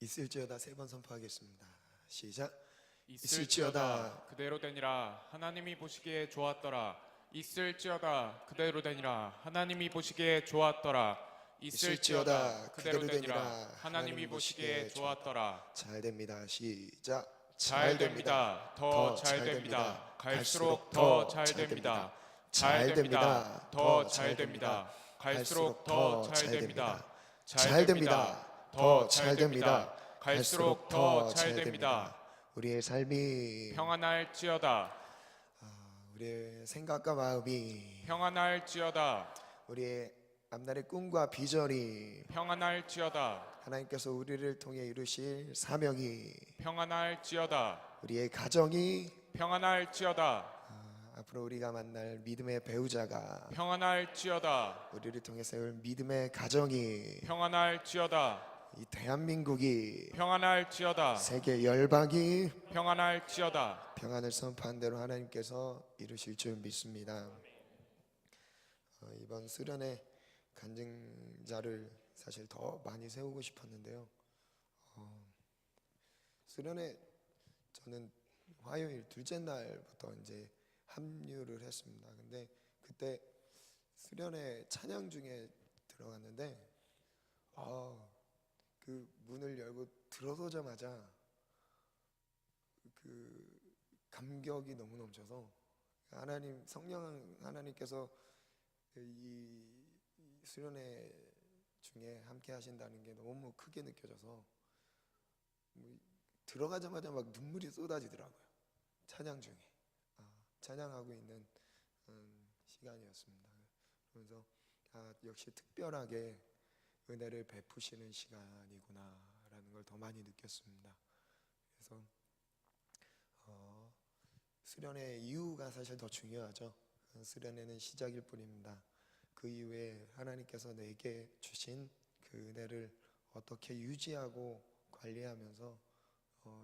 있을지어다 세 번 선포하겠습니다. 시작. 있을지어다 그대로 되니라 하나님이 보시기에 좋았더라. 있을지어다 그대로 되니라 하나님이 보시기에 좋았더라. 있을지어다 그대로 되니라 하나님이 보시기에 좋았더라. 잘 됩니다. 시작. 잘 됩니다. 더 잘 됩니다. 갈수록 더 잘 됩니다. 잘 됩니다. 더 잘 됩니다. 갈수록 더 잘 됩니다. 잘 됩니다. 더 잘 됩니다. 갈수록 더 잘 됩니다. 우리의 삶이 평안할지어다. 우리의 생각과 마음이 평안할지어다. 우리의 앞날의 꿈과 비전이 평안할지어다. 하나님께서 우리를 통해 이루실 사명이 평안할지어다. 우리의 가정이 평안할지어다. 앞으로 우리가 만날 믿음의 배우자가 평안할지어다. 우리를 통해 세울 믿음의 가정이 평안할지어다. 이 대한민국이 평안할지어다. 세계 열방이 평안할지어다. 평안을 선포한 대로 하나님께서 이루실 줄 믿습니다. 이번 수련회 간증자를 사실 더 많이 세우고 싶었는데요. 수련회 저는 화요일 둘째 날부터 이제 합류를 했습니다. 근데 그때 수련회 찬양 중에 들어갔는데 그 문을 열고 들어서자마자 그 감격이 너무 넘쳐서 하나님 성령 하나님께서 이 수련회 중에 함께 하신다는 게 너무 크게 느껴져서 들어가자마자 막 눈물이 쏟아지더라고요. 찬양 중에 찬양하고 있는 시간이었습니다. 그래서 역시 특별하게 은혜를 베푸시는 시간이구나라는 걸 더 많이 느꼈습니다. 그래서 수련의 이유가 사실 더 중요하죠. 수련회는 시작일 뿐입니다. 그 이후에 하나님께서 내게 주신 그 은혜를 어떻게 유지하고 관리하면서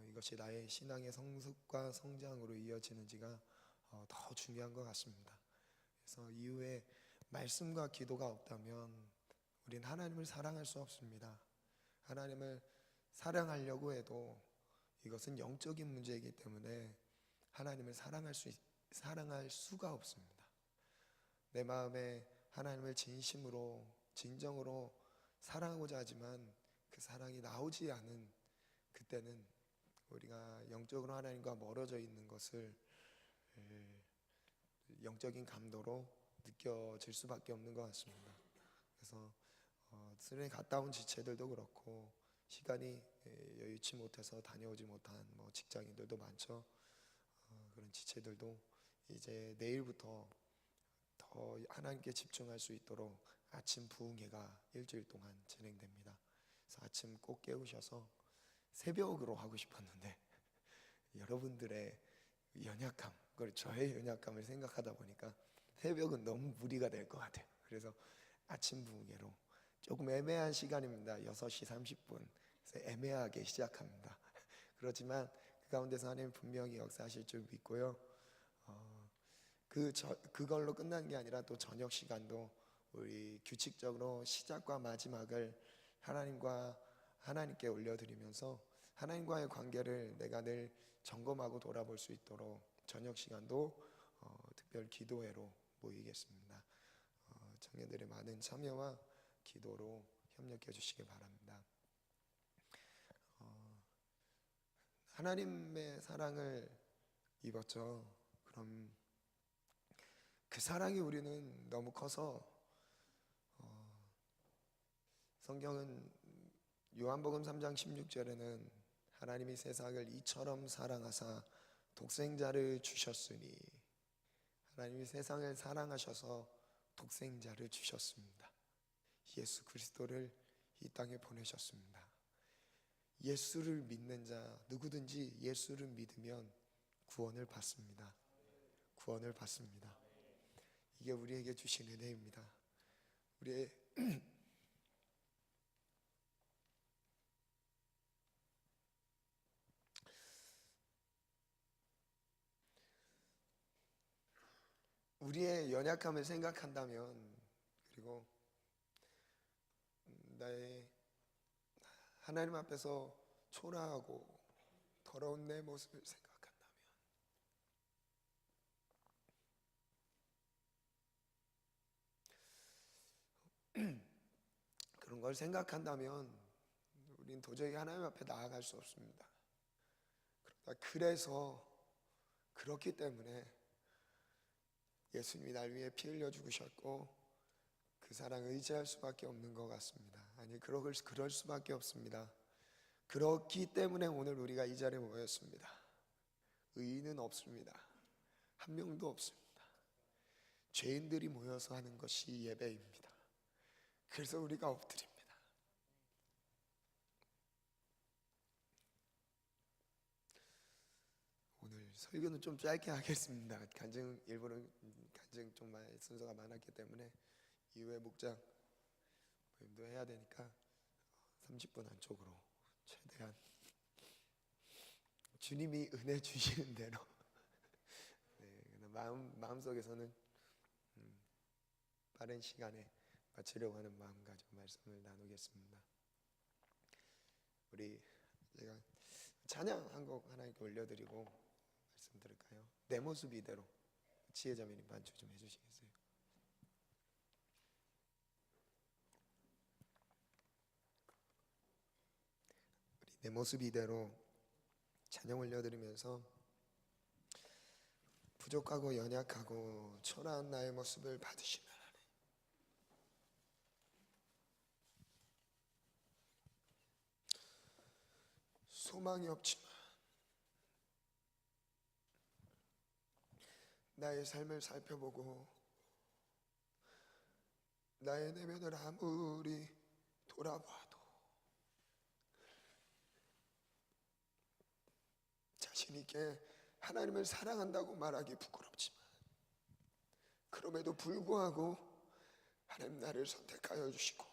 이것이 나의 신앙의 성숙과 성장으로 이어지는지가 더 중요한 것 같습니다. 그래서 이후에 말씀과 기도가 없다면 우린 하나님을 사랑할 수 없습니다. 하나님을 사랑하려고 해도 이것은 영적인 문제이기 때문에 하나님을 사랑할 수가 없습니다. 내 마음에 하나님을 진심으로 진정으로 사랑하고자 하지만 그 사랑이 나오지 않은 그때는 우리가 영적으로 하나님과 멀어져 있는 것을 영적인 감도로 느껴질 수밖에 없는 것 같습니다. 그래서 수련회 갔다 온 지체들도 그렇고 시간이 여유치 못해서 다녀오지 못한 직장인들도 많죠. 그런 지체들도 이제 내일부터 더 하나님께 집중할 수 있도록 아침 부흥회가 일주일 동안 진행됩니다. 그래서 아침 꼭 깨우셔서 새벽으로 하고 싶었는데 여러분들의 연약함, 그걸 저의 연약감을 생각하다 보니까 새벽은 너무 무리가 될 것 같아요. 그래서 아침 부흥회로 조금 애매한 시간입니다. 6시 30분. 그래서 애매하게 시작합니다. 그렇지만 그 가운데서 하나님 분명히 역사하실 줄 믿고요. 그걸로 끝난 게 아니라 또 저녁 시간도 우리 규칙적으로 시작과 마지막을 하나님께 올려드리면서 하나님과의 관계를 내가 늘 점검하고 돌아볼 수 있도록 저녁 시간도 특별 기도회로 모이겠습니다. 청년들의 많은 참여와 기도로 협력해 주시기 바랍니다. 하나님의 사랑을 입었죠. 그럼 그 사랑이 우리는 너무 커서 성경은 요한복음 3장 16절에는 하나님이 세상을 이처럼 사랑하사 독생자를 주셨으니 하나님이 세상을 사랑하셔서 독생자를 주셨습니다. 예수 그리스도를 이 땅에 보내셨습니다. 예수를 믿는 자 누구든지 예수를 믿으면 구원을 받습니다. 구원을 받습니다. 이게 우리에게 주신 은혜입니다. 우리의 연약함을 생각한다면 그리고 나의 하나님 앞에서 초라하고 더러운 내 모습을 생각한다면, 그런 걸 생각한다면 우린 도저히 하나님 앞에 나아갈 수 없습니다. 그래서 그렇기 때문에 예수님이 날 위해 피 흘려 죽으셨고 그 사랑을 의지할 수밖에 없는 것 같습니다. 아니, 그럴 수밖에 없습니다. 그렇기 때문에 오늘 우리가 이 자리에 모였습니다. 의인은 없습니다. 한 명도 없습니다. 죄인들이 모여서 하는 것이 예배입니다. 그래서 우리가 엎드립니다. 오늘 설교는 좀 짧게 하겠습니다. 일부러 간증 좀 순서가 많았기 때문에 이후에 목장 모임도 해야 되니까 30분 안쪽으로 최대한 주님이 은혜 주시는 대로 마음속에서는 빠른 시간에 마치려고 하는 마음 가지고 말씀을 나누겠습니다. 제가 찬양 한 곡 하나님께 올려드리고 말씀 들을까요? 내 모습 이대로. 지혜자매님 반주 좀 해주시겠어요? 내 모습 이대로 찬양 올려드리면서 부족하고 연약하고 초라한 나의 모습을 받으시는 하나님, 소망이 없지만 나의 삶을 살펴보고 나의 내면을 아무리 돌아봐도 자신 있게 하나님을 사랑한다고 말하기 부끄럽지만 그럼에도 불구하고 하나님 나를 선택하여 주시고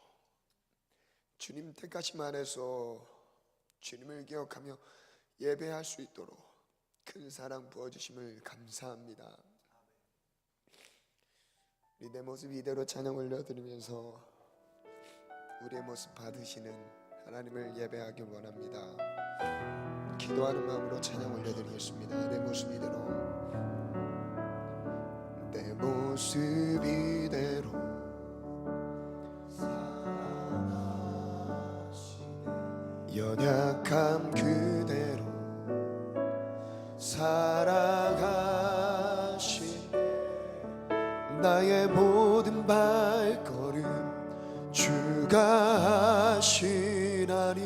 주님 택하심 안에서 주님을 기억하며 예배할 수 있도록 큰 사랑 부어주심을 감사합니다. 우리 내 모습 이대로 찬양 올려드리면서 우리의 모습 받으시는 하나님을 예배하길 원합니다. 기도하는 마음으로 찬양 올려드리겠습니다. 내 모습 이대로, 내 모습 이대로 연약함 그대로 사랑하시네. 나의 모든 발걸음 주가 하시나니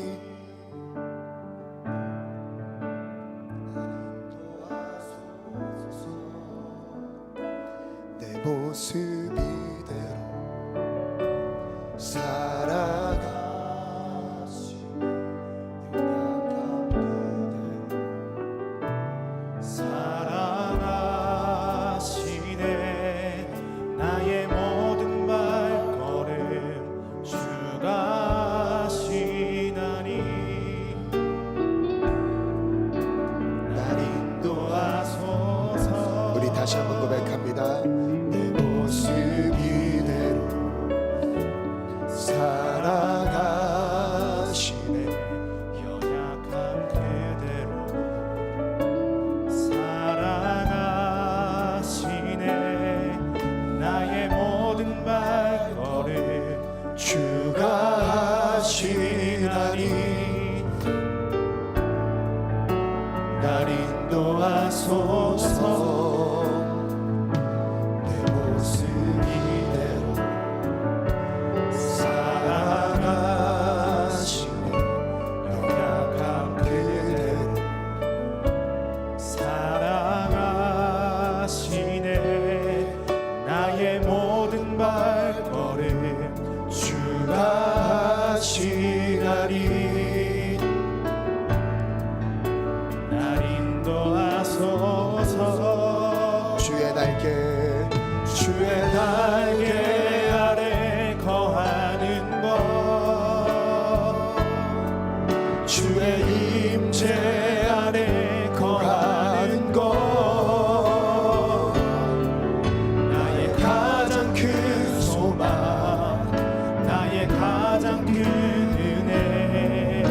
내 모습 이대로 사랑하시네. 연약함 그대로 사랑하시네. 나의 모든 발걸음 주가 하시나니 날 인도하소서. 우리 다시 한번 고백합니다. 내 모습 이대로 사랑하시네. 연약한 그대로 사랑하시네. 나의 모든 발걸음 주가 하시나니 날 인도하소서. 내 모습 이대로 사랑하시네. 연약함 그대로 사랑하시네. 나의 모든 발걸음 주가 하시나니 날 인도하소서. 주의 날개 아래 거하는 것, 주의 임재 아래 거하는 것, 나의 가장 큰 소망, 나의 가장 큰 은혜.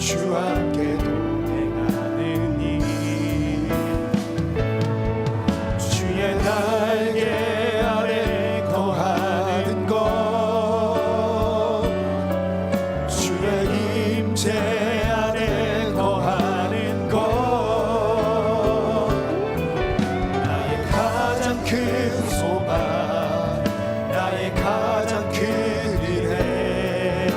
주와 함께 동행하는 일 주의 날개 아래 거하는 것 주의 임재 아래 거하는 것 나의 가장 큰 소망 나의 가장 큰 은혜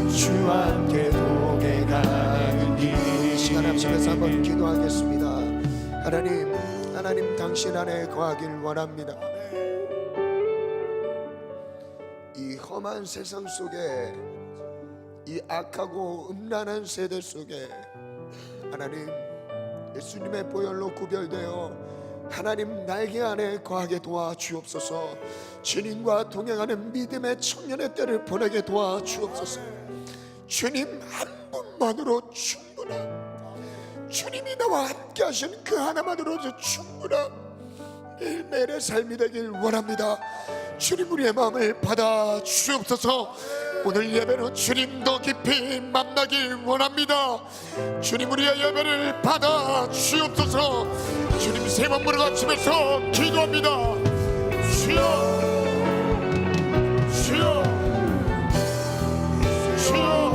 주와 함께 동행하는 이 시간 앞서서 한번 기도하겠습니다. 하나님 당신 안에 거하길 원합니다. 이 험한 세상 속에 이 악하고 음란한 세대 속에 하나님 예수님의 보혈로 구별되어 하나님 날개 안에 거하게 도와주옵소서. 주님과 동행하는 믿음의 청년의 때를 보내게 도와주옵소서. 주님 한 분만으로 충분한 주님이 나와 함께 하신 그 하나만으로도 충분한 매일매일의 삶이 되길 원합니다. 주님 우리의 마음을 받아 주옵소서. 오늘 예배는 주님 더 깊이 만나길 원합니다. 주님 우리의 예배를 받아 주옵소서. 주님 세 번 부르짖으면서 기도합니다. 주여 주여 주여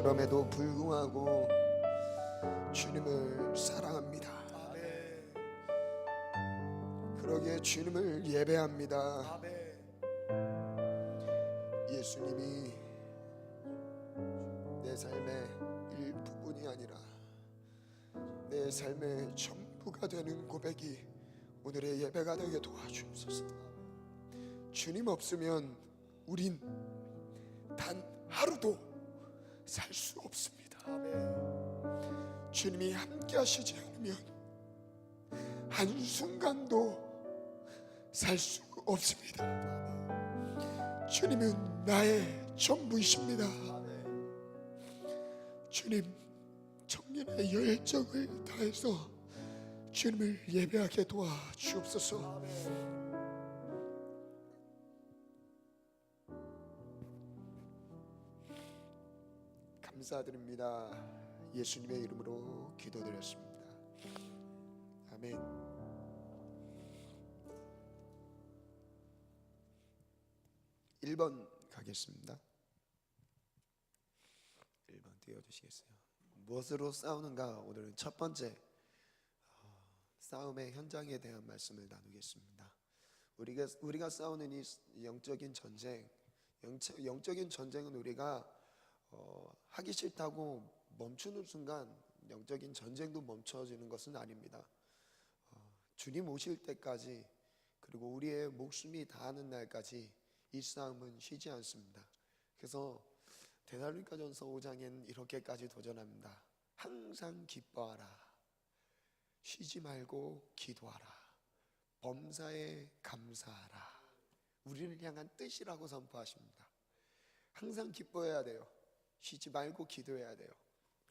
그럼에도 불구하고 주님을 사랑합니다. 그러기에 주님을 예배합니다. 예수님이 내 삶의 일부분이 아니라 내 삶의 전부가 되는 고백이 오늘의 예배가 되게 도와주옵소서. 주님 없으면 우린 단 하루도 살 수 없습니다. 주님이 함께 하시지 않으면 한순간도 살 수 없습니다. 주님은 나의 전부이십니다. 주님, 청년의 열정을 다해서 주님을 예배하게 도와주옵소서. 감사드립니다. 예수님의 이름으로 기도드렸습니다. 아멘. 1번 가겠습니다. 1번 띄워주시겠어요? 무엇으로 싸우는가? 오늘은 첫 번째 싸움의 현장에 대한 말씀을 나누겠습니다. 우리가 싸우는 이 영적인 전쟁, 영적인 전쟁은 우리가 하기 싫다고 멈추는 순간 영적인 전쟁도 멈춰지는 것은 아닙니다. 주님 오실 때까지, 그리고 우리의 목숨이 다하는 날까지 이 싸움은 쉬지 않습니다. 그래서 데살로니가전서 5장엔 이렇게까지 도전합니다. 항상 기뻐하라, 쉬지 말고 기도하라, 범사에 감사하라. 우리를 향한 뜻이라고 선포하십니다. 항상 기뻐해야 돼요. 쉬지 말고 기도해야 돼요.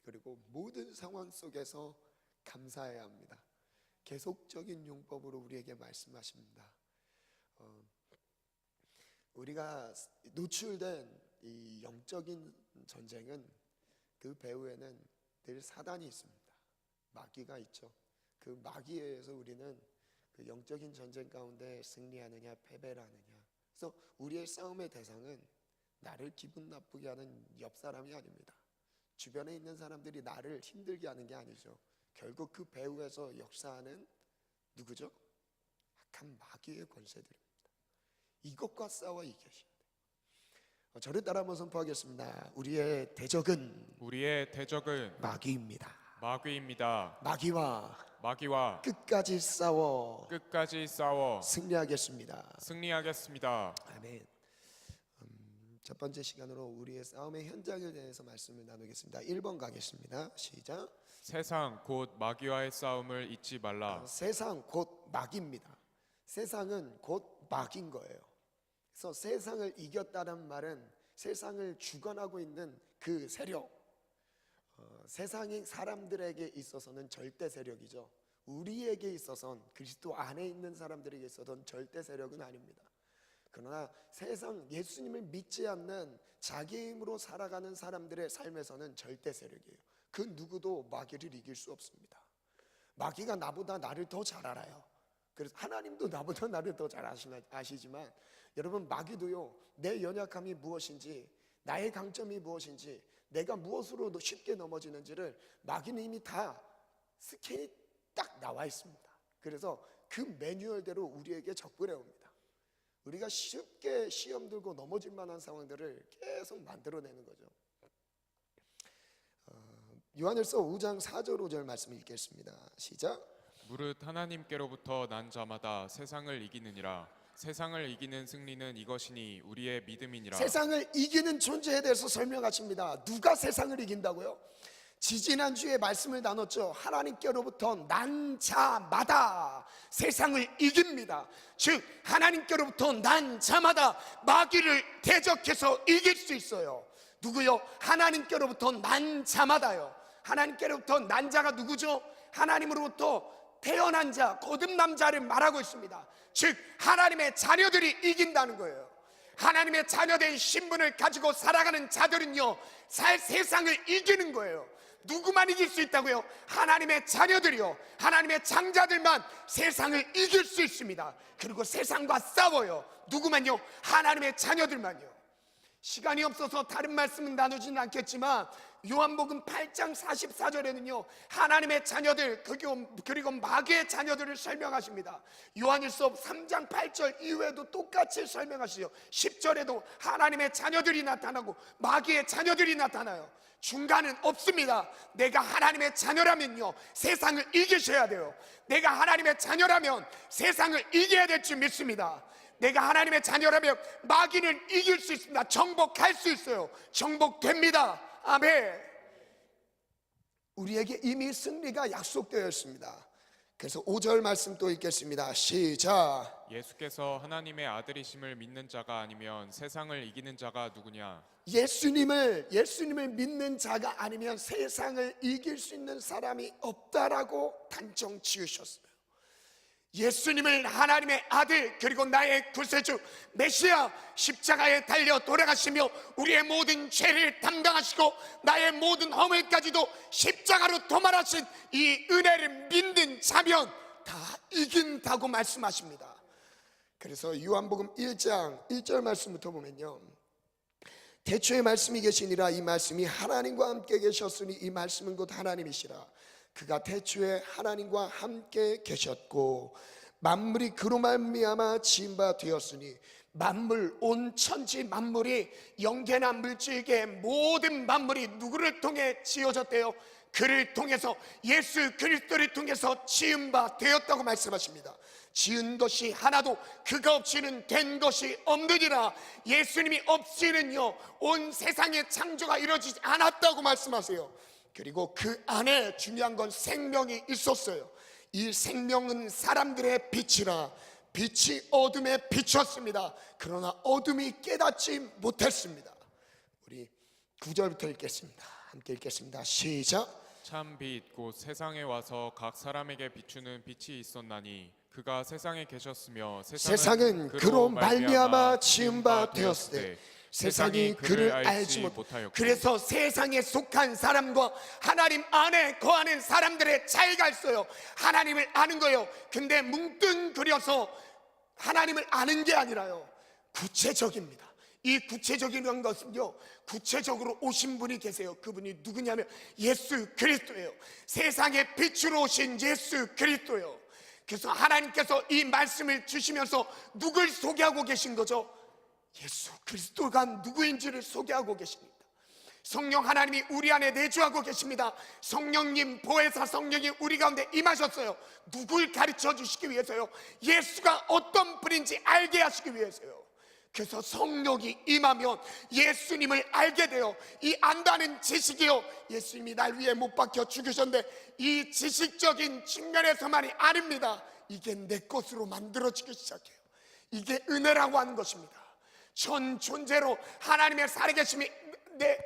그리고 모든 상황 속에서 감사해야 합니다. 계속적인 용법으로 우리에게 말씀하십니다. 우리가 노출된 이 영적인 전쟁은 그 배후에는 늘 사단이 있습니다. 마귀가 있죠. 그 마귀에 의해서 우리는 그 영적인 전쟁 가운데 승리하느냐 패배를 하느냐. 그래서 우리의 싸움의 대상은 나를 기분 나쁘게 하는 옆 사람이 아닙니다. 주변에 있는 사람들이 나를 힘들게 하는 게 아니죠. 결국 그 배후에서 역사하는 누구죠? 악한 마귀의 권세들입니다. 이것과 싸워 이기셔야 돼요. 저를 따라 한번 선포하겠습니다. 우리의 대적은 마귀입니다. 마귀와 끝까지 싸워 승리하겠습니다. 아멘. 첫 번째 시간으로 우리의 싸움의 현장에 대해서 말씀을 나누겠습니다. 1번 가겠습니다. 시작. 세상 곧 마귀와의 싸움을 잊지 말라. 세상 곧 마귀입니다. 세상은 곧 마귀인 거예요. 그래서 세상을 이겼다는 말은 세상을 주관하고 있는 그 세력, 세상이 사람들에게 있어서는 절대 세력이죠. 우리에게 있어서는, 그리스도 안에 있는 사람들에게 있어서는 절대 세력은 아닙니다. 그러나 세상, 예수님을 믿지 않는 자기 힘으로 살아가는 사람들의 삶에서는 절대 세력이에요. 그 누구도 마귀를 이길 수 없습니다. 마귀가 나보다 나를 더 잘 알아요. 그래서 하나님도 나보다 나를 더 잘 아시지만, 여러분, 마귀도요, 내 연약함이 무엇인지, 나의 강점이 무엇인지, 내가 무엇으로 쉽게 넘어지는지를 마귀는 이미 다 스캔이 딱 나와 있습니다. 그래서 그 매뉴얼대로 우리에게 접근해 옵니다. 우리가 쉽게 시험 들고 넘어질 만한 상황들을 계속 만들어내는 거죠. 요한일서 5장 4절 5절 말씀 읽겠습니다. 시작. 무릇 하나님께로부터 난 자마다 세상을 이기느니라. 세상을 이기는 승리는 이것이니 우리의 믿음이니라. 세상을 이기는 존재에 대해서 설명하십니다. 누가 세상을 이긴다고요? 지지난주에 말씀을 나눴죠. 하나님께로부터 난 자마다 세상을 이깁니다. 즉 하나님께로부터 난 자마다 마귀를 대적해서 이길 수 있어요. 누구요? 하나님께로부터 난 자마다요. 하나님께로부터 난 자가 누구죠? 하나님으로부터 태어난 자, 거듭난 자를 말하고 있습니다. 즉 하나님의 자녀들이 이긴다는 거예요. 하나님의 자녀된 신분을 가지고 살아가는 자들은요, 세상을 이기는 거예요. 누구만 이길 수 있다고요? 하나님의 자녀들이요, 하나님의 장자들만 세상을 이길 수 있습니다. 그리고 세상과 싸워요. 누구만요? 하나님의 자녀들만요. 시간이 없어서 다른 말씀은 나누지는 않겠지만 요한복음 8장 44절에는요 하나님의 자녀들 그리고 마귀의 자녀들을 설명하십니다. 요한일서 3장 8절 이후에도 똑같이 설명하시죠. 10절에도 하나님의 자녀들이 나타나고 마귀의 자녀들이 나타나요. 중간은 없습니다. 내가 하나님의 자녀라면요 세상을 이기셔야 돼요. 내가 하나님의 자녀라면 세상을 이겨야 될 줄 믿습니다. 내가 하나님의 자녀라면 마귀는 이길 수 있습니다. 정복할 수 있어요. 정복됩니다. 아멘. 우리에게 이미 승리가 약속되어 있습니다. 그래서 5절 말씀 또 읽겠습니다. 시작. 예수께서 하나님의 아들이심을 믿는 자가 아니면 세상을 이기는 자가 누구냐? 예수님을 믿는 자가 아니면 세상을 이길 수 있는 사람이 없다라고 단정 지으셨어요. 예수님을 하나님의 아들 그리고 나의 구세주 메시아 십자가에 달려 돌아가시며 우리의 모든 죄를 담당하시고 나의 모든 허물까지도 십자가로 도말하신 이 은혜를 믿는 자면 다 이긴다고 말씀하십니다. 그래서 요한복음 1장 1절 말씀부터 보면요, 태초에 말씀이 계시니라. 이 말씀이 하나님과 함께 계셨으니 이 말씀은 곧 하나님이시라. 그가 태초에 하나님과 함께 계셨고 만물이 그로 말미암아 지은 바 되었으니 만물, 온 천지 만물이 영계나 물질계 모든 만물이 누구를 통해 지어졌대요? 그를 통해서, 예수 그리스도를 통해서 지은 바 되었다고 말씀하십니다. 지은 것이 하나도 그가 없이는 된 것이 없느니라. 예수님이 없이는요 온 세상의 창조가 이루어지지 않았다고 말씀하세요. 그리고 그 안에 중요한 건 생명이 있었어요. 이 생명은 사람들의 빛이라. 빛이 어둠에 비쳤습니다. 그러나 어둠이 깨닫지 못했습니다. 우리 9절부터 읽겠습니다. 함께 읽겠습니다. 시작. 참 빛 곧 세상에 와서 각 사람에게 비추는 빛이 있었나니 그가 세상에 계셨으며 세상은 그로 말미암아 지은 바 되었으되 세상이 그를 알지 못하였고. 그래서 세상에 속한 사람과 하나님 안에 거하는 사람들의 차이가 있어요. 하나님을 아는 거예요. 근데 뭉뚱그려서 하나님을 아는 게 아니라요, 구체적입니다. 이 구체적인 것은요, 구체적으로 오신 분이 계세요. 그분이 누구냐면 예수 그리스도예요. 세상의 빛으로 오신 예수 그리스도예요. 그래서 하나님께서 이 말씀을 주시면서 누굴 소개하고 계신 거죠? 예수 그리스도가 누구인지를 소개하고 계십니다. 성령 하나님이 우리 안에 내주하고 계십니다. 성령님, 보혜사 성령이 우리 가운데 임하셨어요. 누굴 가르쳐 주시기 위해서요? 예수가 어떤 분인지 알게 하시기 위해서요. 그래서 성령이 임하면 예수님을 알게 돼요. 이 안다는 지식이요, 예수님이 날 위해 못 박혀 죽으셨는데 이 지식적인 측면에서만이 아닙니다. 이게 내 것으로 만들어지기 시작해요. 이게 은혜라고 하는 것입니다. 전 존재로 하나님의 살아계심이,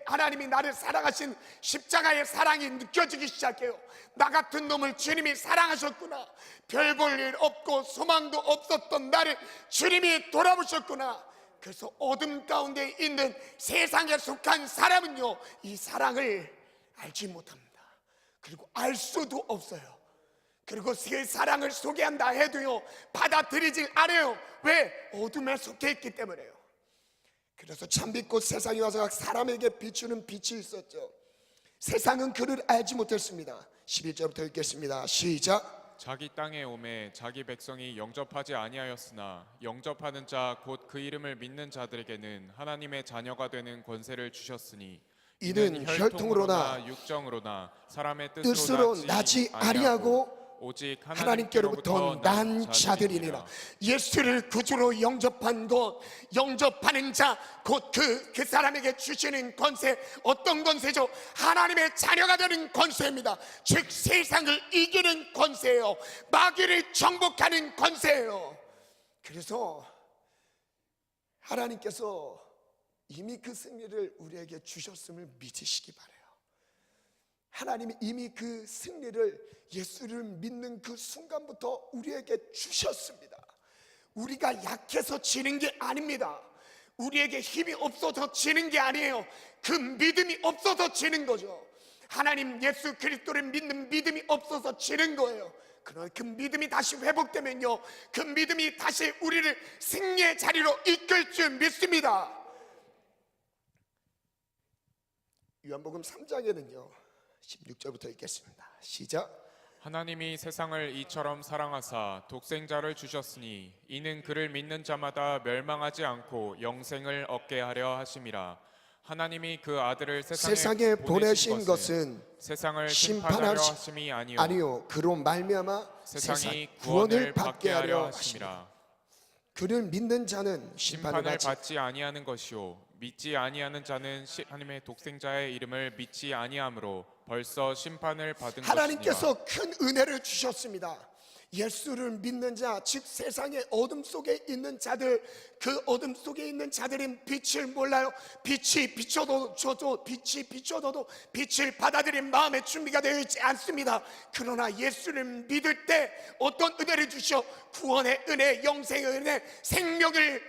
하나님이 나를 사랑하신 십자가의 사랑이 느껴지기 시작해요. 나 같은 놈을 주님이 사랑하셨구나. 별 볼 일 없고 소망도 없었던 나를 주님이 돌아보셨구나. 그래서 어둠 가운데 있는 세상에 속한 사람은요, 이 사랑을 알지 못합니다. 그리고 알 수도 없어요. 그리고 그 사랑을 소개한다 해도요, 받아들이질 않아요. 왜? 어둠에 속해 있기 때문에요. 그래서 참빛 곧 세상에 와서 각 사람에게 비추는 빛이 있었죠. 세상은 그를 알지 못했습니다. 11절부터 읽겠습니다. 시작. 자기 땅에 오매 자기 백성이 영접하지 아니하였으나 영접하는 자 곧 그 이름을 믿는 자들에게는 하나님의 자녀가 되는 권세를 주셨으니 이는 혈통으로나 육정으로나 사람의 뜻으로 나지 아니하고 오직 하나님께로부터 난 자들이니라. 예수를 구주로 영접한 것, 영접하는 자, 곧 그 사람에게 주시는 권세, 어떤 권세죠? 하나님의 자녀가 되는 권세입니다. 즉 세상을 이기는 권세예요. 마귀를 정복하는 권세예요. 그래서 하나님께서 이미 그 승리를 우리에게 주셨음을 믿으시기 바라요. 하나님이 이미 그 승리를 예수를 믿는 그 순간부터 우리에게 주셨습니다. 우리가 약해서 지는 게 아닙니다. 우리에게 힘이 없어서 지는 게 아니에요. 그 믿음이 없어서 지는 거죠. 하나님 예수 그리스도를 믿는 믿음이 없어서 지는 거예요. 그러나 그 믿음이 다시 회복되면요, 그 믿음이 다시 우리를 승리의 자리로 이끌 줄 믿습니다. 요한복음 3장에는요 16절부터 읽겠습니다. 시작. 하나님이 세상을 이처럼 사랑하사 독생자를 주셨으니 이는 그를 믿는 자마다 멸망하지 않고 영생을 얻게 하려 하심이라. 하나님이 그 아들을 세상에 보내신 것은 세상을 심판하려 하심이 아니요 그로 말미암아 세상이 구원을 받게 하려 하심이라. 하심이라. 그를 믿는 자는 심판을 받지 아니하는 것이요 믿지 아니하는 자는 하나님의 독생자의 이름을 믿지 아니하므로 벌써 심판을 받은 것이니라. 하나님께서 큰 은혜를 주셨습니다. 예수를 믿는 자, 즉 세상의 어둠 속에 있는 자들, 그 어둠 속에 있는 자들은 빛을 몰라요. 빛이 비춰도 빛을 받아들인 마음의 준비가 되어 있지 않습니다. 그러나 예수를 믿을 때 어떤 은혜를 주셔? 구원의 은혜, 영생의 은혜, 생명의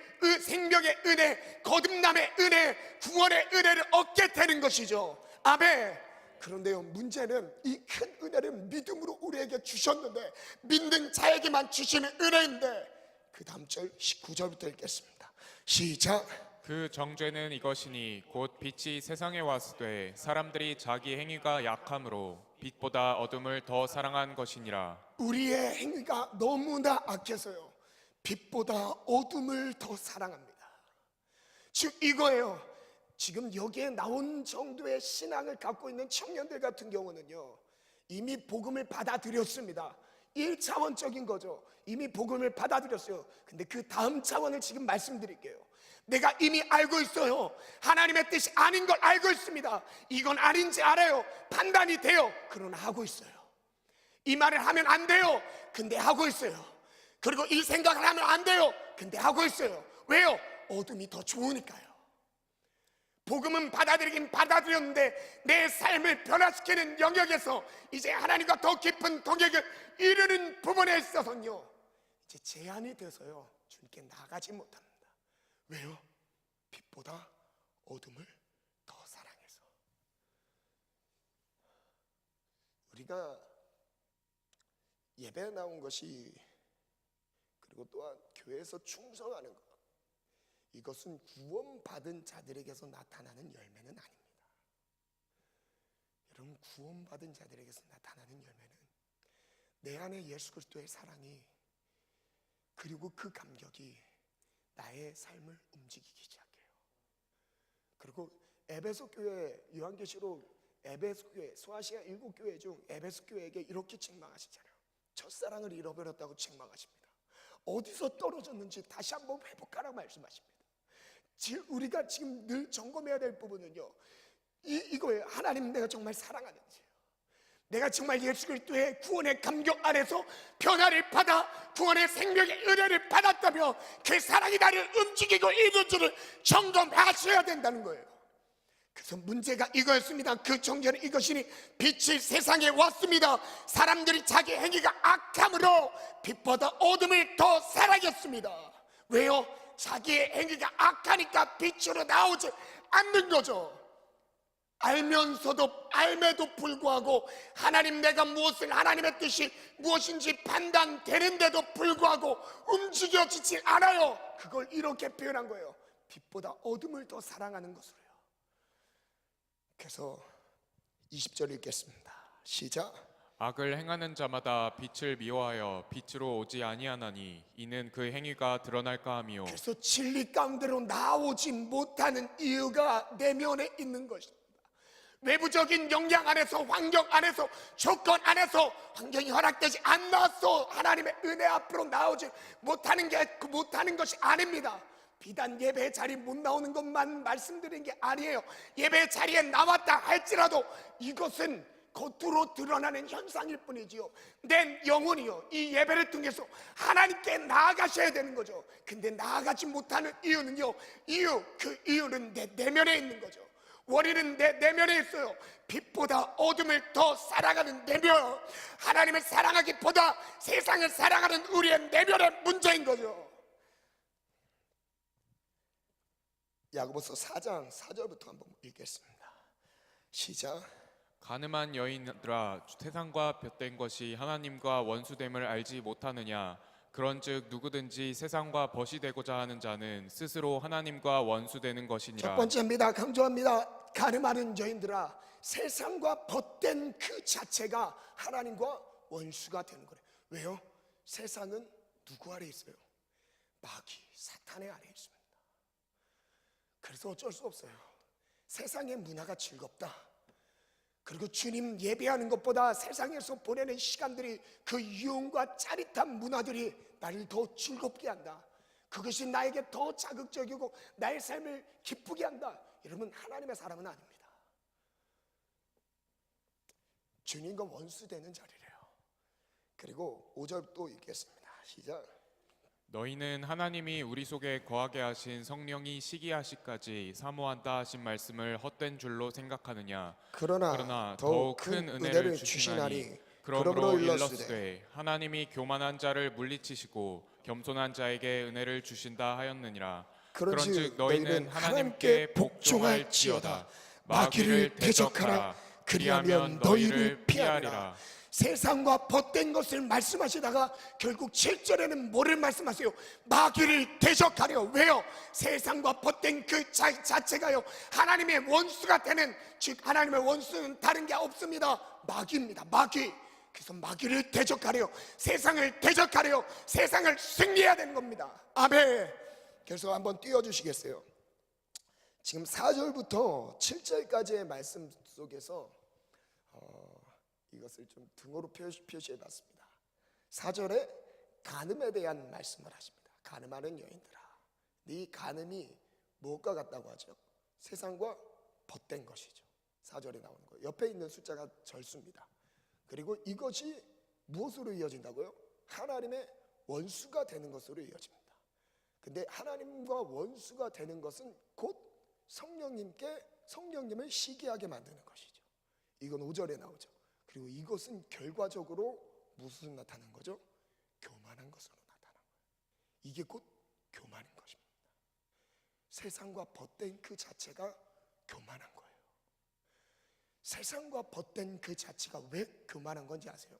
은혜, 거듭남의 은혜, 구원의 은혜를 얻게 되는 것이죠. 아멘. 그런데요, 문제는 이 큰 은혜를 믿음으로 우리에게 주셨는데, 믿는 자에게만 주시는 은혜인데, 그 다음 절 19절부터 읽겠습니다. 시작. 그 정죄는 이것이니 곧 빛이 세상에 왔으되 사람들이 자기 행위가 약함으로 빛보다 어둠을 더 사랑한 것이니라. 우리의 행위가 너무나 악해서요, 빛보다 어둠을 더 사랑합니다. 즉 이거예요. 지금 여기에 나온 정도의 신앙을 갖고 있는 청년들 같은 경우는요, 이미 복음을 받아들였습니다. 1차원적인 거죠. 이미 복음을 받아들였어요. 근데 그 다음 차원을 지금 말씀드릴게요. 내가 이미 알고 있어요. 하나님의 뜻이 아닌 걸 알고 있습니다. 이건 아닌지 알아요. 판단이 돼요. 그러나 하고 있어요. 이 말을 하면 안 돼요. 근데 하고 있어요. 그리고 이 생각을 하면 안 돼요. 근데 하고 있어요. 왜요? 어둠이 더 좋으니까요. 복음은 받아들이긴 받아들였는데 내 삶을 변화시키는 영역에서 이제 하나님과 더 깊은 동역을 이루는 부분에 있어서는요, 이제 제한이 돼서요, 주님께 나가지 못합니다. 왜요? 빛보다 어둠을 더 사랑해서. 우리가 예배에 나온 것이, 그리고 또한 교회에서 충성하는 것, 이것은 구원받은 자들에게서 나타나는 열매는 아닙니다. 여러분, 구원받은 자들에게서 나타나는 열매는 내 안에 예수 그리스도의 사랑이, 그리고 그 감격이 나의 삶을 움직이기 시작해요. 그리고 에베소 교회, 요한계시록 에베소 교회, 소아시아 7교회 중 에베소 교회에게 이렇게 책망하시잖아요. 첫사랑을 잃어버렸다고 책망하십니다. 어디서 떨어졌는지 다시 한번 회복하라고 말씀하십니다. 우리가 지금 늘 점검해야 될 부분은요, 이거예요. 하나님, 내가 정말 사랑하는지, 내가 정말 예수 그리스도의 구원의 감격 안에서 변화를 받아 구원의 생명의 은혜를 받았다면 그 사랑이 나를 움직이고 있는지를 점검하셔야 된다는 거예요. 그래서 문제가 이거였습니다. 그 정죄는 이것이니 빛이 세상에 왔습니다. 사람들이 자기 행위가 악함으로 빛보다 어둠을 더 사랑했습니다. 왜요? 자기의 행위가 악하니까 빛으로 나오지 않는 거죠. 알면도 불구하고 하나님, 내가 무엇을, 하나님의 뜻이 무엇인지 판단되는데도 불구하고 움직여지지 않아요. 그걸 이렇게 표현한 거예요. 빛보다 어둠을 더 사랑하는 것으로요. 그래서 20절 읽겠습니다. 시작. 악을 행하는 자마다 빛을 미워하여 빛으로 오지 아니하나니 이는 그 행위가 드러날까 함이요. 그래서 진리 가운데로 나오지 못하는 이유가 내면에 있는 것입니다. 외부적인 영향 안에서, 환경 안에서, 조건 안에서, 환경이 허락되지 않아서 하나님의 은혜 앞으로 나오지 못하는 것이 아닙니다. 비단 예배 자리 못 나오는 것만 말씀드린 게 아니에요. 예배 자리에 나왔다 할지라도 이것은 겉으로 드러나는 현상일 뿐이지요, 내 영혼이요, 이 예배를 통해서 하나님께 나아가셔야 되는 거죠. 근데 나아가지 못하는 이유는요, 그 이유는 내 내면에 있는 거죠. 원인은 내 내면에 있어요. 빛보다 어둠을 더 사랑하는 내면, 하나님을 사랑하기보다 세상을 사랑하는 우리의 내면의 문제인 거죠. 야고보서 4장 4절부터 한번 읽겠습니다. 시작. 가늠한 여인들아, 세상과 볕된 것이 하나님과 원수됨을 알지 못하느냐? 그런즉 누구든지 세상과 벗이 되고자 하는 자는 스스로 하나님과 원수되는 것이니라. 첫 번째입니다. 강조합니다. 가늠하는 여인들아, 세상과 벗된 그 자체가 하나님과 원수가 되는 거래요. 왜요? 세상은 누구 아래 있어요? 마귀, 사탄의 아래 있습니다. 그래서 어쩔 수 없어요. 세상의 문화가 즐겁다, 그리고 주님 예배하는 것보다 세상에서 보내는 시간들이, 그 유흥과 짜릿한 문화들이 나를 더 즐겁게 한다, 그것이 나에게 더 자극적이고 나의 삶을 기쁘게 한다. 여러분, 하나님의 사람은 아닙니다. 주님과 원수되는 자리래요. 그리고 5절 또 읽겠습니다. 시작. 너희는 하나님이 우리 속에 거하게 하신 성령이 시기하시까지 사모한다 하신 말씀을 헛된 줄로 생각하느냐? 그러나 더욱 큰 은혜를 주시나니 그러므로 일렀으되 하나님이 교만한 자를 물리치시고 겸손한 자에게 은혜를 주신다 하였느니라. 그런즉 너희는 하나님께 복종할지어다. 마귀를 대적하라. 그리하면 너희를 피하리라. 세상과 벗된 것을 말씀하시다가 결국 7절에는 뭐를 말씀하세요? 마귀를 대적하려. 왜요? 세상과 벗된 그 자체가요, 하나님의 원수가 되는, 즉 하나님의 원수는 다른 게 없습니다. 마귀입니다. 마귀. 그래서 마귀를 대적하려, 세상을 대적하려, 세상을 승리해야 되는 겁니다. 아멘. 그래서 한번 띄워주시겠어요? 지금 4절부터 7절까지의 말씀 속에서 이것을 좀 등으로 표시해 봤습니다. 4절에 간음에 대한 말씀을 하십니다. 간음하는 여인들아, 네 간음이 무엇과 같다고 하죠? 세상과 벗된 것이죠. 4절에 나오는 거예요. 옆에 있는 숫자가 절수입니다. 그리고 이것이 무엇으로 이어진다고요? 하나님의 원수가 되는 것으로 이어집니다. 근데 하나님과 원수가 되는 것은 곧 성령님을 시기하게 만드는 것이죠. 이건 5절에 나오죠. 그리고 이것은 결과적으로 무슨 나타나는 거죠? 교만한 것으로 나타나는 거예요. 이게 곧 교만인 것입니다. 세상과 벗된 그 자체가 교만한 거예요. 세상과 벗된 그 자체가 왜 교만한 건지 아세요?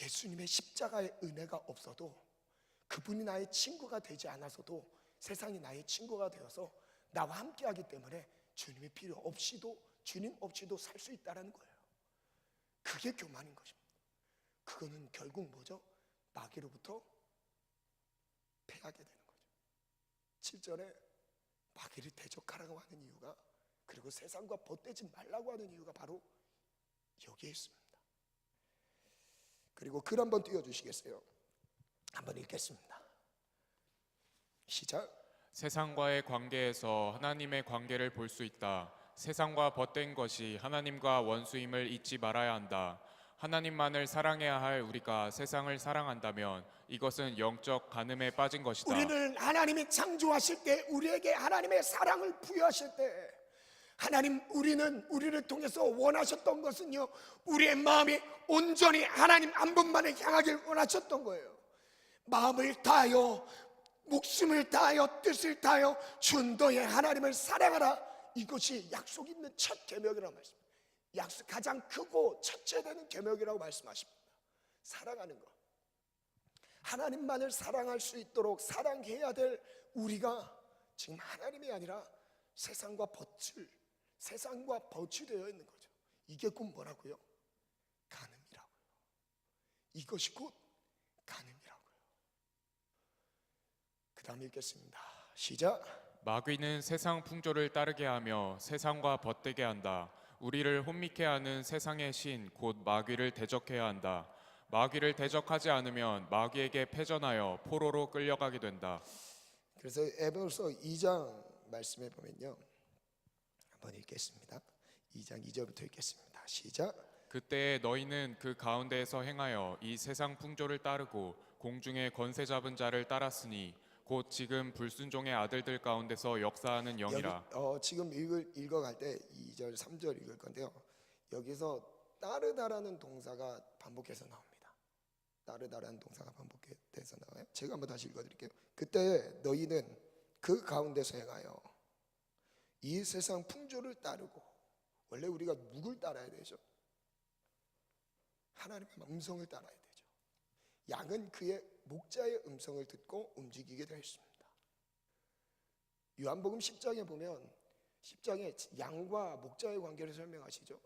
예수님의 십자가의 은혜가 없어도, 그분이 나의 친구가 되지 않아서도 세상이 나의 친구가 되어서 나와 함께하기 때문에 주님이 필요 없이도, 주님 없이도 살 수 있다는 거예요. 그게 교만인 것입니다. 그거는 결국 뭐죠? 마귀로부터 패하게 되는 거죠. 7절에 마귀를 대적하라고 하는 이유가, 그리고 세상과 벗되지 말라고 하는 이유가 바로 여기에 있습니다. 그리고 글 한번 띄워주시겠어요? 한번 읽겠습니다. 시작. 세상과의 관계에서 하나님의 관계를 볼 수 있다. 세상과 벗된 것이 하나님과 원수임을 잊지 말아야 한다. 하나님만을 사랑해야 할 우리가 세상을 사랑한다면 이것은 영적 간음에 빠진 것이다. 우리는 하나님이 창조하실 때, 우리에게 하나님의 사랑을 부여하실 때, 하나님, 우리를 통해서 원하셨던 것은요, 우리의 마음이 온전히 하나님 한 분만을 향하길 원하셨던 거예요. 마음을 다하여, 목숨을 다하여, 뜻을 다하여 주 너의 하나님을 사랑하라. 이것이 약속 있는 첫 계명이라고 말씀합니다. 가장 크고 첫째 되는 계명이라고 말씀하십니다. 사랑하는 것, 하나님만을 사랑할 수 있도록 사랑해야 될 우리가 지금 하나님이 아니라 세상과 버치되어 있는 거죠. 이게 곧 뭐라고요? 간음이라고요. 이것이 곧 간음이라고요. 그 다음 읽겠습니다. 시작. 마귀는 세상 풍조를 따르게 하며 세상과 벗되게 한다. 우리를 혼미케 하는 세상의 신 곧 마귀를 대적해야 한다. 마귀를 대적하지 않으면 마귀에게 패전하여 포로로 끌려가게 된다. 그래서 에베소서 2장 말씀에 보면요, 한번 읽겠습니다. 2장 2절부터 읽겠습니다. 시작. 그때 너희는 그 가운데에서 행하여 이 세상 풍조를 따르고 공중의 권세 잡은 자를 따랐으니 곧 지금 불순종의 아들들 가운데서 역사하는 영이라. 지금 읽어갈 때 2절 3절 읽을 건데요, 여기서 따르다라는 동사가 반복해서 나옵니다. 따르다라는 동사가 반복해서 나와요. 제가 한번 다시 읽어드릴게요. 그때 너희는 그 가운데서 행하여 이 세상 풍조를 따르고, 원래 우리가 누굴 따라야 되죠? 하나님의 음성을 따라야 되죠. 양은 그의 목자의 음성을 듣고 움직이게 되어 있습니다. 요한복음 10장에 보면 10장에 양과 목자의 관계를 설명하시죠.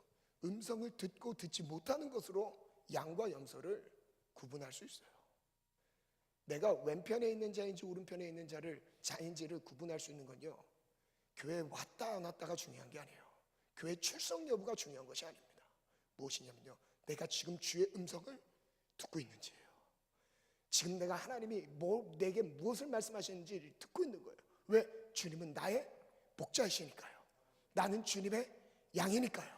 음성을 듣고 듣지 못하는 것으로 양과 염소를 구분할 수 있어요. 내가 왼편에 있는 자인지 오른편에 있는 자인지를 구분할 수 있는 건요, 교회에 왔다 안 왔다가 중요한 게 아니에요. 교회 출석 여부가 중요한 것이 아닙니다. 무엇이냐면요, 내가 지금 주의 음성을 듣고 있는지예요. 지금 내가 하나님이 내게 무엇을 말씀하시는지 듣고 있는 거예요. 왜? 주님은 나의 목자이시니까요. 나는 주님의 양이니까요.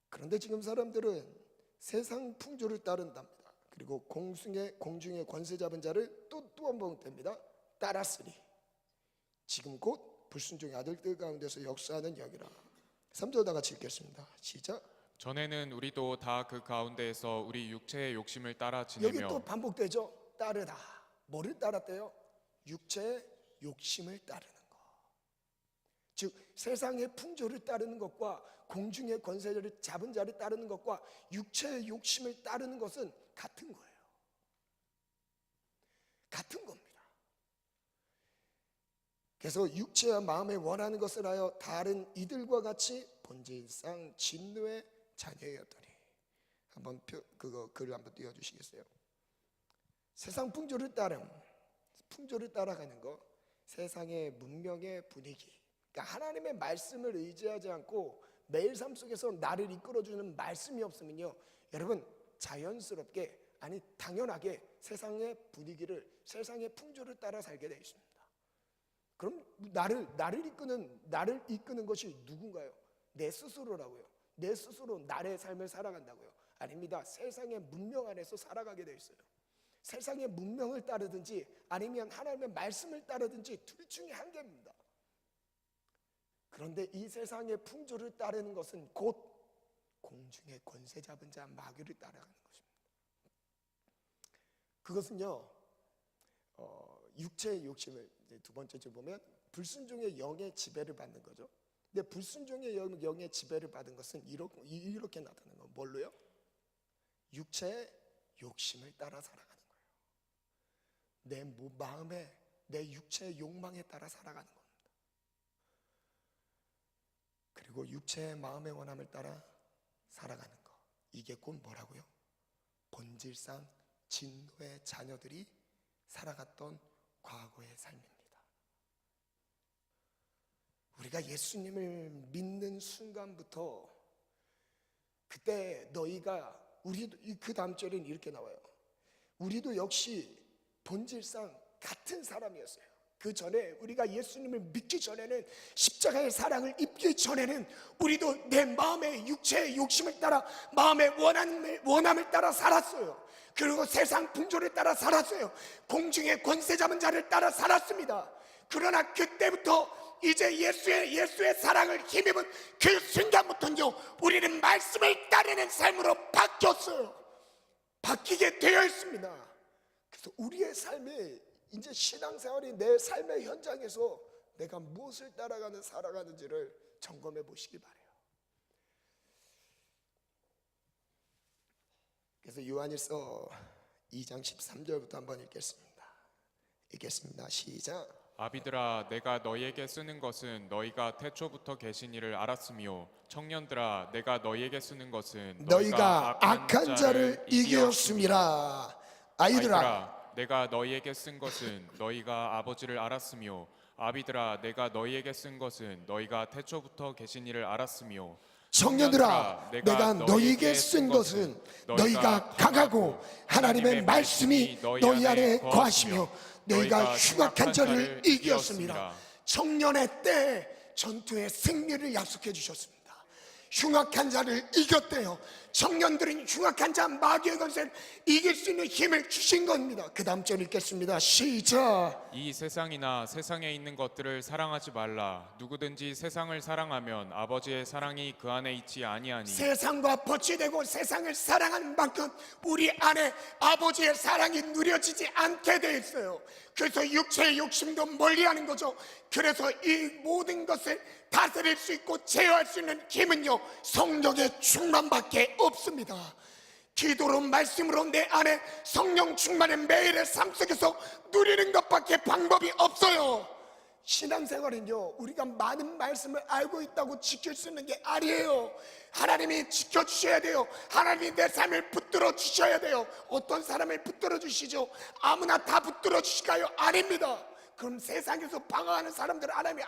그런데 지금 사람들은 세상 풍조를 따른답니다. 그리고 공중의 권세 잡은 자를 또 한 번 뗍니다. 따랐으니 지금 곧 불순종의 아들들 가운데서 역사하는 영이라. 3절 다 같이 읽겠습니다. 시작. 전에는 우리도 다 그 가운데에서 우리 육체의 욕심을 따라 여기 지내며. 또 반복되죠. 따르다. 뭐를 따랐대요? 육체의 욕심을 따르는 것. 즉 세상의 풍조를 따르는 것과 공중의 권세를 잡은 자를 따르는 것과 육체의 욕심을 따르는 것은 같은 거예요. 같은 겁니다. 그래서 육체와 마음에 원하는 것을 하여 다른 이들과 같이 본질상 진노의 자녀였더니. 한번 글을 한번 띄워주시겠어요? 세상 풍조를 따라가는 거, 세상의 문명의 분위기, 그러니까 하나님의 말씀을 의지하지 않고 매일 삶 속에서 나를 이끌어주는 말씀이 없으면요, 여러분 자연스럽게, 아니 당연하게 세상의 분위기를, 세상의 풍조를 따라 살게 되어 있습니다. 그럼 나를 이끄는 것이 누군가요? 내 스스로라고요. 내 스스로 나의 삶을 살아간다고요? 아닙니다. 세상의 문명 안에서 살아가게 되어 있어요. 세상의 문명을 따르든지 아니면 하나님의 말씀을 따르든지 둘 중에 한 개입니다. 그런데 이 세상의 풍조를 따르는 것은 곧 공중의 권세 잡은 자 마귀를 따라가는 것입니다. 그것은요, 육체의 욕심을 이제 두 번째 줄 보면 불순종의 영의 지배를 받는 거죠. 근데 불순종의 영의 지배를 받은 것은 이렇게 나타나는 거. 뭘로요? 육체의 욕심을 따라 살아가는 거예요. 내 마음에, 내 육체의 욕망에 따라 살아가는 겁니다. 그리고 육체의 마음의 원함을 따라 살아가는 것, 이게 곧 뭐라고요? 본질상 진노의 자녀들이 살아갔던 과거의 삶입니다. 우리가 예수님을 믿는 순간부터 그때 우리도 그 다음 절에는 이렇게 나와요. 우리도 역시 본질상 같은 사람이었어요. 그 전에 우리가 예수님을 믿기 전에는, 십자가의 사랑을 입기 전에는 우리도 내 마음의 육체의 욕심을 따라, 마음의 원함을 따라 살았어요. 그리고 세상 풍조를 따라 살았어요. 공중의 권세 잡은 자를 따라 살았습니다. 그러나 그때부터 이제 예수의 사랑을 힘입은 그 순간부터는요, 우리는 말씀을 따르는 삶으로 바뀌었어요. 바뀌게 되어 있습니다. 그래서 우리의 삶이 이제 신앙생활이 내 삶의 현장에서 내가 무엇을 따라가는 살아가는지를 점검해 보시기 바라요. 그래서 요한일서 2장 13절부터 한번 읽겠습니다. 시작. 아비들아, 내가 너희에게 쓰는 것은 너희가 태초부터 계신 이를 알았으며, 청년들아, 내가 너희에게 쓰는 것은 너희가 악한 자를 이기었음이라. 아이들아, 내가 너희에게 쓴 것은 너희가 아버지를 알았으며, 아비들아, 내가 너희에게 쓴 것은 너희가 태초부터 계신 이를 알았으며, 청년들아, 내가 너희에게 쓴 것은 너희가 강하고 하나님의 말씀이 너희 안에 거하시며 너희가 흉악한 자를 이기었습니다. 청년의 때 전투의 승리를 약속해 주셨습니다. 흉악한 자를 이겼대요. 청년들은 흉악한 자 마귀의 것을 이길 수 있는 힘을 주신 겁니다. 그 다음 절 읽겠습니다. 시작. 이 세상이나 세상에 있는 것들을 사랑하지 말라. 누구든지 세상을 사랑하면 아버지의 사랑이 그 안에 있지 아니하니. 세상과 버치되고 세상을 사랑하는 만큼 우리 안에 아버지의 사랑이 누려지지 않게 돼 있어요. 그래서 육체의 욕심도 멀리하는 거죠. 그래서 이 모든 것을 다스릴 수 있고 제어할 수 있는 힘은요, 성령의 충만밖에 없습니다. 기도로, 말씀으로 내 안에 성령 충만의 매일의 삶 속에서 누리는 것밖에 방법이 없어요. 신앙생활은요, 우리가 많은 말씀을 알고 있다고 지킬 수 있는 게 아니에요. 하나님이 지켜주셔야 돼요. 하나님이 내 삶을 붙들어 주셔야 돼요. 어떤 사람을 붙들어 주시죠? 아무나 다 붙들어 주실까요? 아닙니다. 그럼 세상에서 방황하는 사람들을 하나님이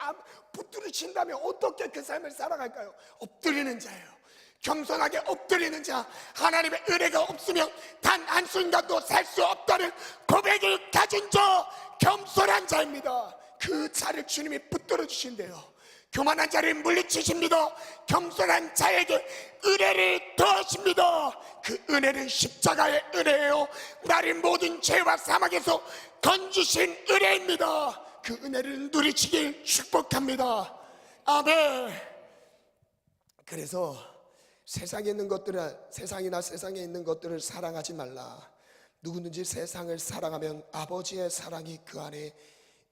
붙들으신다면 어떻게 그 삶을 살아갈까요? 엎드리는 자예요. 겸손하게 엎드리는 자, 하나님의 은혜가 없으면 단 한순간도 살 수 없다는 고백을 가진 자, 겸손한 자입니다. 그 자를 주님이 붙들어 주신대요. 교만한 자를 물리치십니다. 겸손한 자에게 은혜를 더하십니다. 그 은혜는 십자가의 은혜예요. 나를 모든 죄와 사망에서 건지신 은혜입니다. 그 은혜를 누리시길 축복합니다. 아멘. 그래서 세상에 있는 것들은, 세상이나 세상에 있는 것들을 사랑하지 말라. 누구든지 세상을 사랑하면 아버지의 사랑이 그 안에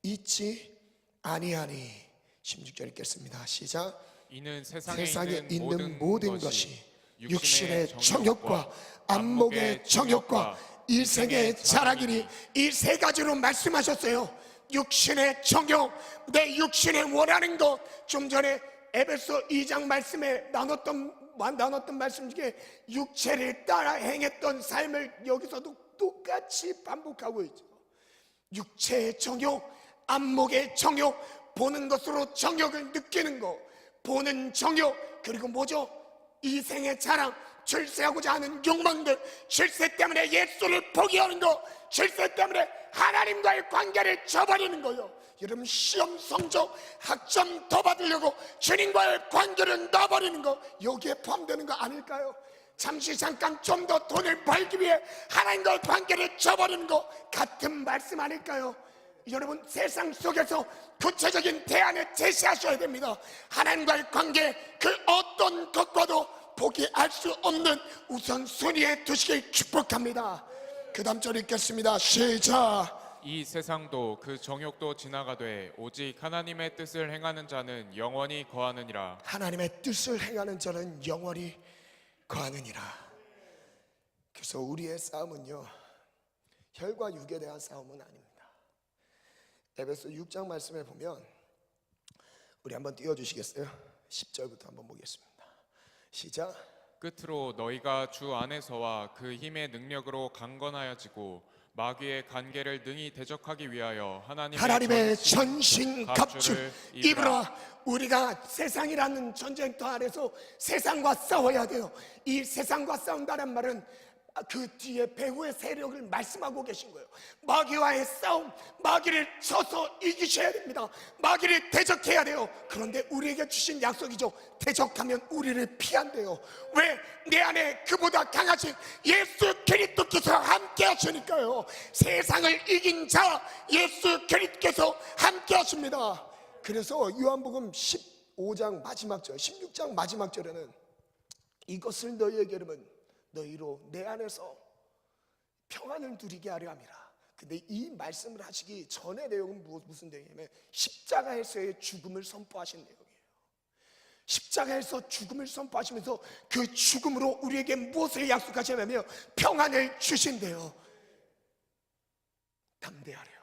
있지 아니하니. 16절 읽겠습니다. 시작. 이는 세상에 있는 모든 것이 육신의 정욕과 안목의 정욕과 일생의 자랑이니. 이 세 가지로 말씀하셨어요. 육신의 정욕, 내 육신에 원하는 것. 좀 전에 에베소 2장 말씀에 나눴던 말씀 중에 육체를 따라 행했던 삶을 여기서도 똑같이 반복하고 있죠. 육체의 정욕, 안목의 정욕, 보는 것으로 정욕을 느끼는 것, 보는 정욕, 그리고 뭐죠? 이생의 자랑, 출세하고자 하는 욕망들, 출세 때문에 예수를 포기하는 거, 출세 때문에 하나님과의 관계를 저버리는 거요. 여러분, 시험 성적 학점 더 받으려고 주님과의 관계를 놔버리는 거, 여기에 포함되는 거 아닐까요? 잠시 잠깐 좀 더 돈을 벌기 위해 하나님과의 관계를 저버리는 거 같은 말씀 아닐까요? 여러분, 세상 속에서 구체적인 대안을 제시하셔야 됩니다. 하나님과의 관계, 그 어떤 것과도 포기할 수 없는 우선순위에 두시길 축복합니다. 그 다음 절 읽겠습니다. 시작. 이 세상도 그 정욕도 지나가되 오직 하나님의 뜻을 행하는 자는 영원히 거하느니라. 하나님의 뜻을 행하는 자는 영원히 거하느니라. 그래서 우리의 싸움은요, 혈과 육에 대한 싸움은 아닙니다. 에베소 6장 말씀에 보면, 우리 한번 띄워주시겠어요? 10절부터 한번 보겠습니다. 시작. 끝으로 너희가 주 안에서와 그 힘의 능력으로 강건하여지고 마귀의 관계를 능히 대적하기 위하여 하나님의 전신 갑주를 입으라. 우리가 세상이라는 전쟁터 아래서 세상과 싸워야 돼요. 이 세상과 싸운다는 말은 그 뒤에 배후의 세력을 말씀하고 계신 거예요. 마귀와의 싸움, 마귀를 쳐서 이기셔야 됩니다. 마귀를 대적해야 돼요. 그런데 우리에게 주신 약속이죠. 대적하면 우리를 피한대요. 왜? 내 안에 그보다 강하신 예수 그리스도께서 함께 하시니까요. 세상을 이긴 자 예수 그리스도께서 함께 하십니다. 그래서 요한복음 15장 마지막 절, 16장 마지막 절에는 이것을 너희에게 이르면 너희로 내 안에서 평안을 누리게 하려 함이라. 근데 이 말씀을 하시기 전의 내용은 무슨 내용이냐면 십자가에서의 죽음을 선포하신 내용이에요. 십자가에서 죽음을 선포하시면서 그 죽음으로 우리에게 무엇을 약속하시냐면 평안을 주신대요. 담대하래요.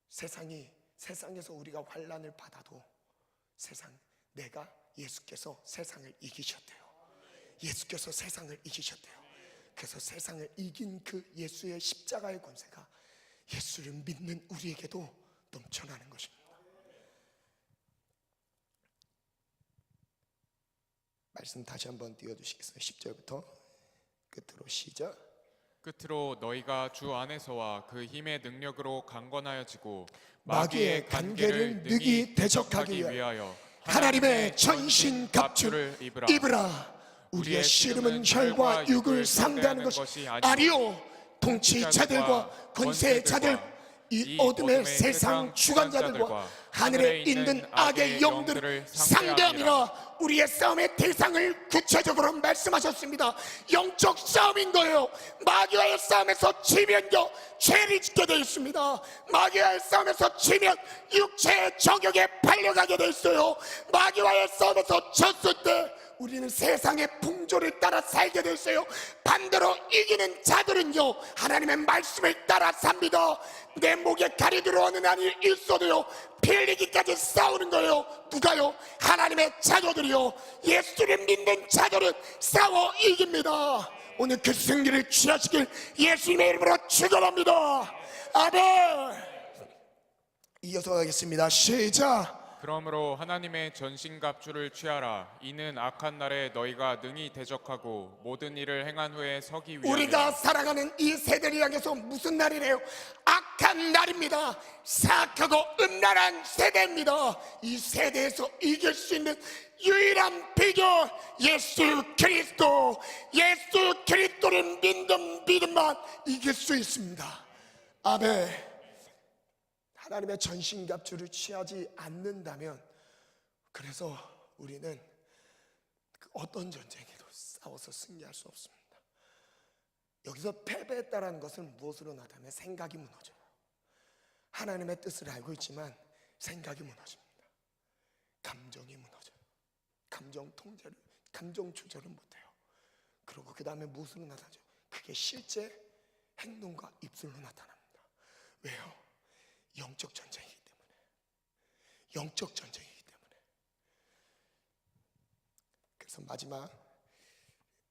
세상에서 우리가 환난을 받아도 예수께서 세상을 이기셨대요. 예수께서 세상을 이기셨대요. 그래서 세상을 이긴 그 예수의 십자가의 권세가 예수를 믿는 우리에게도 넘쳐나는 것입니다. 말씀 다시 한번 띄워주시겠어요? 10절부터 끝으로 시작. 끝으로 너희가 주 안에서와 그 힘의 능력으로 강건하여지고 마귀의 관계를 능히 대적하기 위하여 하나님의 전신 갑주를 입으라. 우리의 씨름은 혈과 육을 상대하는 것이 아니요 통치자들과 권세자들, 이 어둠의 세상 주관자들과 하늘에 있는 악의 영들을 상대함이라. 우리의 싸움의 대상을 구체적으로 말씀하셨습니다. 영적 싸움인 거예요. 마귀와의 싸움에서 지면요 죄를 짓게 되어 있습니다. 마귀와의 싸움에서 지면 육체의 정욕에 팔려가게 되어 있어요. 마귀와의 싸움에서 졌을 때 우리는 세상의 풍조를 따라 살게 되어 있어요. 반대로 이기는 자들은요 하나님의 말씀을 따라 삽니다. 내 목에 칼이 들어오는 한이 있어도요 피 흘리기까지 싸우는 거예요. 누가요? 하나님의 자녀들이요. 예수를 믿는 자들은 싸워 이깁니다. 오늘 그 승리를 취하시길 예수님의 이름으로 축원합니다. 아멘. 이어서 가겠습니다. 시작. 그러므로 하나님의 전신갑주를 취하라. 이는 악한 날에 너희가 능히 대적하고 모든 일을 행한 후에 서기 위하여. 우리가 살아가는 이 세대를 향해서 무슨 날이래요? 악한 날입니다. 사악하고 음란한 세대입니다. 이 세대에서 이길 수 있는 유일한 비결, 예수 그리스도를 믿는 믿음만 이길 수 있습니다. 아멘. 하나님의 전신갑주를 취하지 않는다면, 그래서 우리는 어떤 전쟁에도 싸워서 승리할 수 없습니다. 여기서 패배했다는 것은 무엇으로 나타나면 생각이 무너져요. 하나님의 뜻을 알고 있지만 생각이 무너집니다. 감정이 무너져요. 감정 조절을 못해요. 그리고 그 다음에 무엇으로 나타나죠? 그게 실제 행동과 입술로 나타납니다. 왜요? 영적 전쟁이기 때문에. 그래서 마지막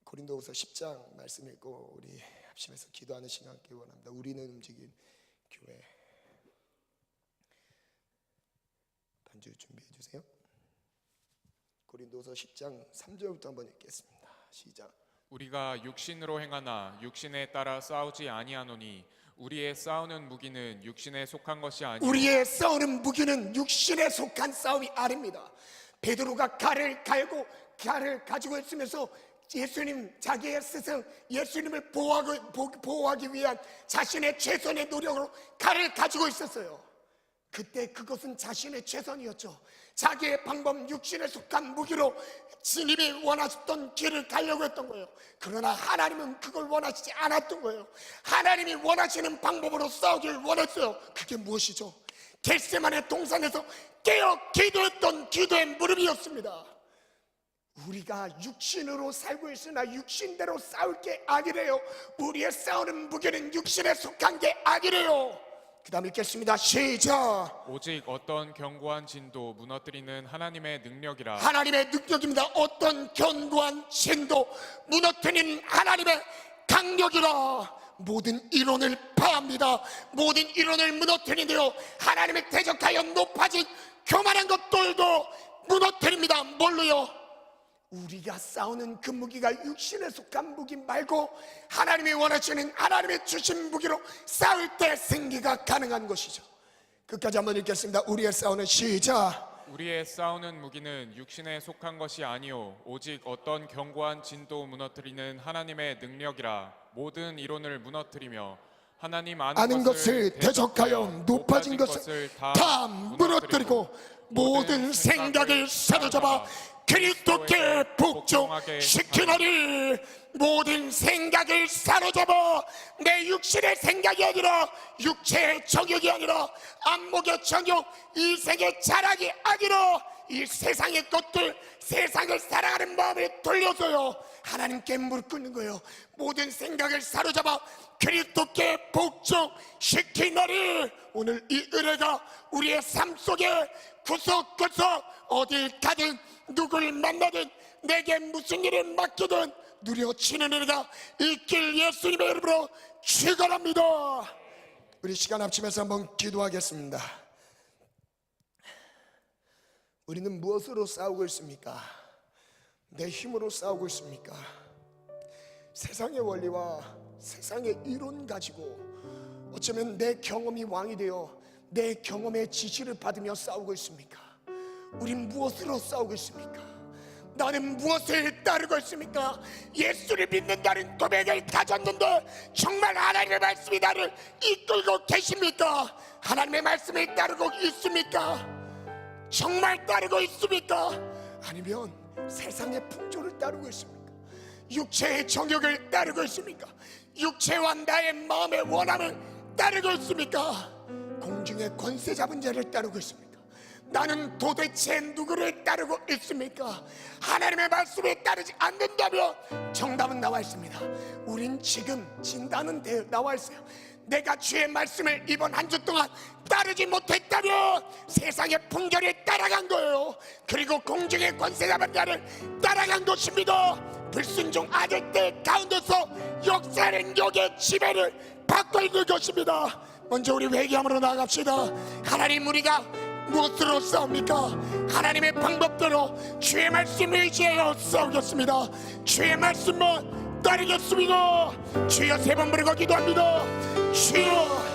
고린도후서 10장 말씀 읽고 우리 합심해서 기도하는 시간 갖기 원합니다. 우리는 움직인 교회. 반주 준비해 주세요. 고린도서 10장 3절부터 한번 읽겠습니다. 시작. 우리가 육신으로 행하나 육신에 따라 싸우지 아니하노니 우리의 싸우는 무기는 육신에 속한 것이 아니요 우리의 싸우는 무기는 육신에 속한 싸움이 아닙니다. 베드로가 칼을 가지고 있으면서 예수님, 자기의 스승 예수님을 보호하기 위한 자신의 최선의 노력으로 칼을 가지고 있었어요. 그때 그것은 자신의 최선이었죠. 자기의 방법, 육신에 속한 무기로 주님이 원하셨던 길을 가려고 했던 거예요. 그러나 하나님은 그걸 원하시지 않았던 거예요. 하나님이 원하시는 방법으로 싸우길 원했어요. 그게 무엇이죠? 겟세마네 동산에서 깨어 기도했던 기도의 무릎이었습니다. 우리가 육신으로 살고 있으나 육신대로 싸울 게 아니래요. 우리의 싸우는 무게는 육신에 속한 게 아니래요. 그 다음 읽겠습니다. 시작. 오직 어떤 견고한 진도 무너뜨리는 하나님의 능력이라. 하나님의 능력입니다. 어떤 견고한 진도 무너뜨리는 하나님의 강력이라. 모든 이론을 파합니다. 모든 이론을 무너뜨리는데요, 하나님의 대적하여 높아진 교만한 것들도 무너뜨립니다. 뭘로요? 우리가 싸우는 그 무기가 육신에 속한 무기 말고 하나님이 원하시는, 하나님의 주신 무기로 싸울 때 승리가 가능한 것이죠. 끝까지 한번 읽겠습니다. 우리의 싸우는 시작. 우리의 싸우는 무기는 육신에 속한 것이 아니요 오직 어떤 견고한 진도 무너뜨리는 하나님의 능력이라. 모든 이론을 무너뜨리며 하나님 아는 것을 대적하여 높아진 것을 다 무너뜨리고 모든 생각을 사로잡아 그리스도께 복종시키나니. 모든 생각을 사로잡아 내 육신의 생각이 아니라, 육체의 정욕이 아니라, 안목의 정욕, 이생의 자랑이 아니라, 이 세상의 것들, 세상을 사랑하는 마음을 돌려서요 하나님께 무릎 꿇는 거예요. 모든 생각을 사로잡아 그리스도께 복종시키나니. 오늘 이 은혜가 우리의 삶 속에 구석구석 어딜 가든 누굴 만나든 내게 무슨 일을 맡기든 누려치는 은혜가 있길 예수님의 이름으로 축원합니다. 우리 시간 합치면서 한번 기도하겠습니다. 우리는 무엇으로 싸우고 있습니까? 내 힘으로 싸우고 있습니까? 세상의 원리와 세상의 이론 가지고 어쩌면 내 경험이 왕이 되어 내 경험의 지시를 받으며 싸우고 있습니까? 우린 무엇으로 싸우고 있습니까? 나는 무엇을 따르고 있습니까? 예수를 믿는다는 고백을 가졌는데 정말 하나님의 말씀이 나를 이끌고 계십니까? 하나님의 말씀을 따르고 있습니까? 정말 따르고 있습니까? 아니면 세상의 풍조를 따르고 있습니까? 육체의 정욕을 따르고 있습니까? 육체와 나의 마음의 원함을 따르고 있습니까? 공중의 권세 잡은 자를 따르고 있습니까? 나는 도대체 누구를 따르고 있습니까? 하나님의 말씀에 따르지 않는다면 정답은 나와 있습니다. 우린 지금 진단은 나와 있어요. 내가 주의 말씀을 이번 한 주 동안 따르지 못했다면 세상의 풍결을 따라간 거예요. 그리고 공중의 권세 잡은 자를 따라간 것입니다. 불순종 아들들 가운데서 역사는 역의 지배를 받고 있는 것입니다. 먼저 우리 회개함으로 나아갑시다. 하나님, 우리가 무엇으로 싸웁니까? 하나님의 방법대로 주의 말씀을 의지하여 싸우겠습니다. 주의 말씀만 따르겠습니다. 주여, 세 번 부르고 기도합니다. 주여.